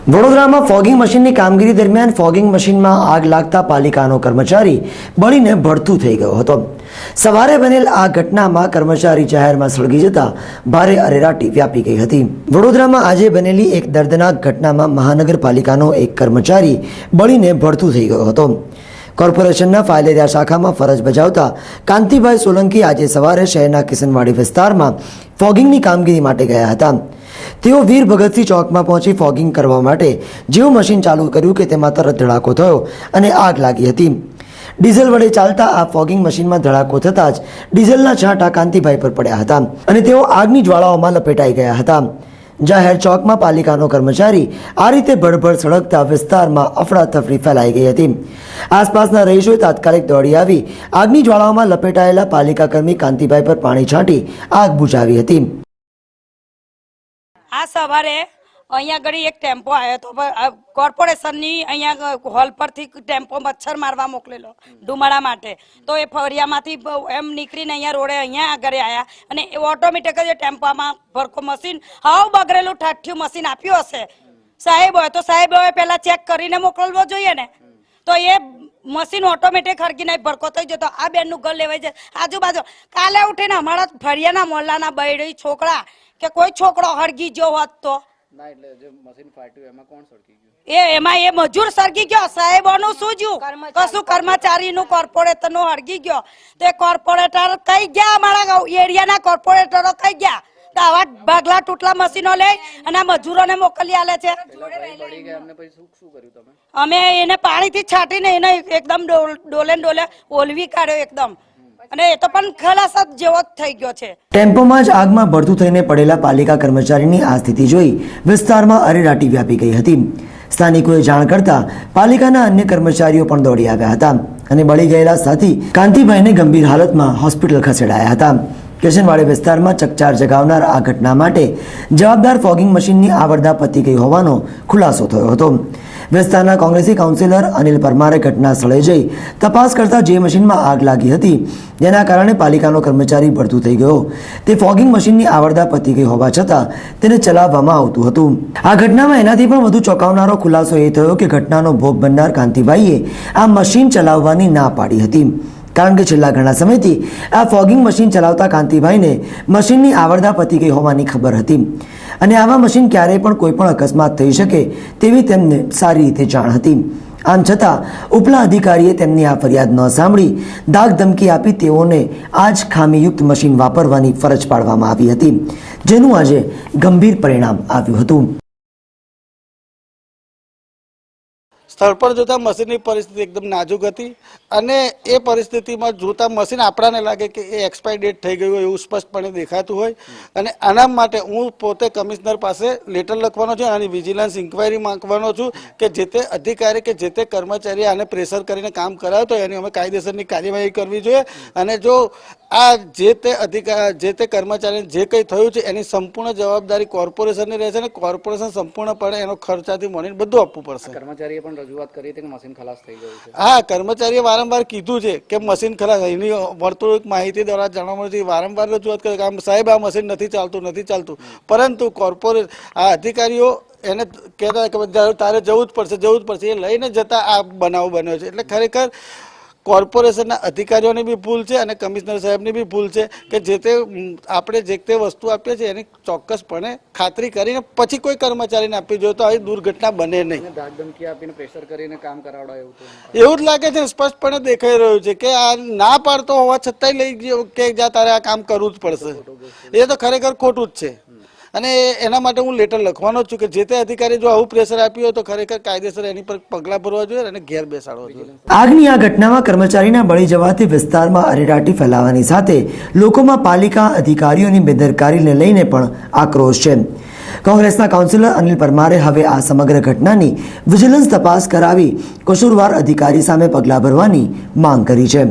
વડોદરામાં ફોગિંગ મશીનની કામગીરી દરમિયાન ફોગિંગ મશીનમાં આગ લાગતા પાલિકાનો કર્મચારી બળીને ભડથું થઈ ગયો હતો। સવારે બનેલ આ ઘટનામાં કર્મચારી જાહેરમાં સળગી જતા ભારે અરેરાટી વ્યાપી ગઈ હતી। વડોદરામાં આજે બનેલી એક દર્દનાક ઘટનામાં મહાનગરપાલિકાનો એક કર્મચારી બળીને ભડથું થઈ ગયો હતો। કોર્પોરેશનના ફાઇલેરિયા શાખામાં ફરજ બજાવતા કાંતિભાઈ સોલંકી આજે સવારે શહેરના કિશનવાડી વિસ્તારમાં ફોગિંગની કામગીરી માટે ગયા હતા। તેઓ વીર ભગતસિંહ ચોકમાં પહોંચી ફોગિંગ કરવા માટે જેવું મશીન ચાલુ કર્યું કે તેમાં તરત ધડાકો થયો અને આગ લાગી હતી। ડીઝલ વડે ચાલતા આ ફોગિંગ મશીનમાં ધડાકો થતાં જ ડીઝલના છાંટા કાંતિભાઈ પર પડ્યા હતા અને તેઓ આગની જ્વાળાઓમાં લપેટાઈ ગયા હતા। જાહેર ચોકમાં પાલિકાનો કર્મચારી આ રીતે ભડભડ સળગતા વિસ્તારમાં અફડાતફડી ફેલાઈ ગઈ હતી। આસપાસના રહીશોએ તાત્કાલિક દોડી આવી આગની જ્વાળાઓમાં લપેટાયેલા પાલિકા કર્મી કાંતિભાઈ પર પાણી છાંટી આગ બુઝાવી હતી। આ સવારે અહીંયા આગળ એક ટેમ્પો આવ્યો તો કોર્પોરેશનની અહીંયા હોલ પરથી ટેમ્પો મચ્છર મારવા મોકલેલો ધુમાડા માટે, તો એ ફળિયામાંથી એમ નીકળીને અહીંયા રોડે અહીંયા આગળ આવ્યા અને ઓટોમેટિક જ ટેમ્પામાં ભરકો મશીન હાવ બગડેલું ઠાઠ્યું મશીન આપ્યું હશે સાહેબ હોય તો સાહેબોએ પહેલા ચેક કરીને મોકલવો જોઈએ ને, તો એ મશીન ઓટોમેટિક હરગીને ભરકો થઈ જતો। આ બેનનું ઘર લેવાઈ જાય આજુબાજુ કાલે ઉઠીને અમારા ફળિયાના મોહલ્લાના બૈડી છોકરા કે કોઈ છોકરો હરગી ગયો હોત તો ના, એટલે જે મશીન ફાટ્યું એમાં કોણ સળગી ગયું? એમાં એ મજૂર સળગી ગયો, સાહેબોનું શું જ્યું કશું કર્મચારીનું કોર્પોરેટરનું હરગી ગયો। તો એ કોર્પોરેટર કઈ ગયા, અમારા એરિયાના કોર્પોરેટરો કઈ ગયા તો આવા ભાગલા તૂટલા મશીનો લે અને મજૂરોને મોકલી આલે છે। અમે એને પાણીથી છાંટીને એને એકદમ ડોલે ડોલે ઓલવી કાઢ્યો એકદમ, અને એ તો પણ ખલાસ જેવો જ થઈ ગયો છે। ટેમ્પોમાં જ આગમાં ભડથું થઈને પડેલા પાલિકા કર્મચારીની આ સ્થિતિ જોઈ વિસ્તારમાં અરેરાટી વ્યાપી ગઈ હતી। સ્થાનિકોએ જાણ કરતા પાલિકાના અન્ય કર્મચારીઓ પણ દોડી આવ્યા હતા અને બળી ગયેલા સાથી કાંતિભાઈને ગંભીર હાલતમાં હોસ્પિટલ ખસેડાયા હતા। કિશનવાડી વિસ્તારમાં ચકચાર જગાવનાર આ ઘટના માટે જવાબદાર ફોગિંગ મશીનની આવરદા પતી ગઈ હોવાનો ખુલાસો થયો હતો। વિસ્તારના કોંગ્રેસી કાઉન્સિલર અનિલ પરમારે ઘટના સ્થળે જઈ તપાસ કરતા જે મશીનમાં આગ લાગી હતી જેના કારણે પાલિકાનો કર્મચારી ભડથું થઈ ગયો તે ફોગિંગ મશીનની આવરદા પતી ગઈ હોવા છતાં તેને ચલાવવામાં આવતું હતું। આ ઘટનામાં એનાથી પણ વધુ ચોંકાવનારો ખુલાસો એ થયો કે ઘટનાનો ભોગ બનનાર કાંતિભાઈએ આ મશીન ચલાવવાની ના પાડી હતી, કારણ કે છેલ્લા ઘણા સમયથી આ ફોગિંગ મશીન ચલાવતા કાંતિભાઈને મશીનની આવરદા પતી ગઈ હોવાની ખબર હતી અને આવા મશીન ક્યારેય પણ કોઈ પણ અકસ્માત થઈ શકે તેવી તેમને સારી રીતે જાણ હતી। આમ છતાં ઉપલા અધિકારીએ તેમની આ ફરિયાદ ન સાંભળી દાગ ધમકી આપી તેઓને આ જ ખામીયુક્ત મશીન વાપરવાની ફરજ પાડવામાં આવી હતી, જેનું આજે ગંભીર પરિણામ આવ્યું હતું। સ્થળ પર જોતા મશીનની પરિસ્થિતિ એકદમ નાજુક હતી અને એ પરિસ્થિતિમાં જોતા મશીન આપણાને લાગે કે એ એક્સપાયર ડેટ થઈ ગયું હોય એવું સ્પષ્ટપણે દેખાતું હોય અને આના માટે હું પોતે કમિશનર પાસે લેટર લખવાનો છું અને વિજિલન્સ ઇન્ક્વાયરી માંગવાનો છું કે જે તે અધિકારી કે જે તે કર્મચારી આને પ્રેશર કરીને કામ કરાવતો એની અમે કાયદેસરની કાર્યવાહી કરવી જોઈએ અને જો આ જે તે કર્મચારીને જે કંઈ થયું છે એની સંપૂર્ણ જવાબદારી કોર્પોરેશનની રહેશે અને કોર્પોરેશન સંપૂર્ણપણે એનો ખર્ચાથી મળીને બધું આપવું પડશે। કર્મચારીએ પણ રજૂઆત કરી હતી કે મશીન ખલાસ થઈ ગયું છે? હા, કર્મચારીએ વારંવાર કીધું છે કે મશીન ખલાસ, એની વર્તુળિક માહિતી દ્વારા જાણવા મળે છે, વારંવાર રજૂઆત કરે કે સાહેબ આ મશીન નથી ચાલતું, પરંતુ કોર્પોરેટ આ અધિકારીઓ એને કહેતા કે તારે જવું જ પડશે એ લઈને જતા આ બનાવ બન્યો છે। એટલે ખરેખર કોર્પોરેશનના અધિકારીઓની બી ભૂલ છે અને કમિશનર સાહેબની બી ભૂલ છે કે જે તે આપણે જે તે વસ્તુ આપીએ છીએ એની ચોક્કસપણે ખાતરી કરીને પછી કોઈ કર્મચારીને આપવી જોઈએ તો આવી દુર્ઘટના બને નહીં। દાગ ધમકી આપીને પ્રેશર કરીને કામ કરાવડાય એવું જ લાગે છે, સ્પષ્ટપણે દેખાઈ રહ્યું છે કે આ ના પાડતો હોવા છતાંય લઈ ગયો કે જ્યાં તારે આ કામ કરવું જ પડશે, એ તો ખરેખર ખોટું જ છે અને એના માટે હું લેટર લખવાનો જ છું કે જે તે અધિકારી જો આવું પ્રેશર આપ્યું હોય તો ખરેખર કાયદેસર એની પર પગલાં ભરવા જોઈએ અને ઘેર બેસાડવા જોઈએ। આગની આ ઘટનામાં કર્મચારીના બળી જવાથી વિસ્તારમાં અરેરાટી ફેલાવાની સાથે લોકોમાં પાલિકા અધિકારીઓની બેદરકારીને લઈને પણ આક્રોશ છે। કોંગ્રેસના કાઉન્સિલર અનિલ પરમારે હવે આ સમગ્ર ઘટનાની વિજિલન્સ તપાસ કરાવી કસૂરવાર અધિકારી સામે પગલાં ભરવાની માંગ કરી છે।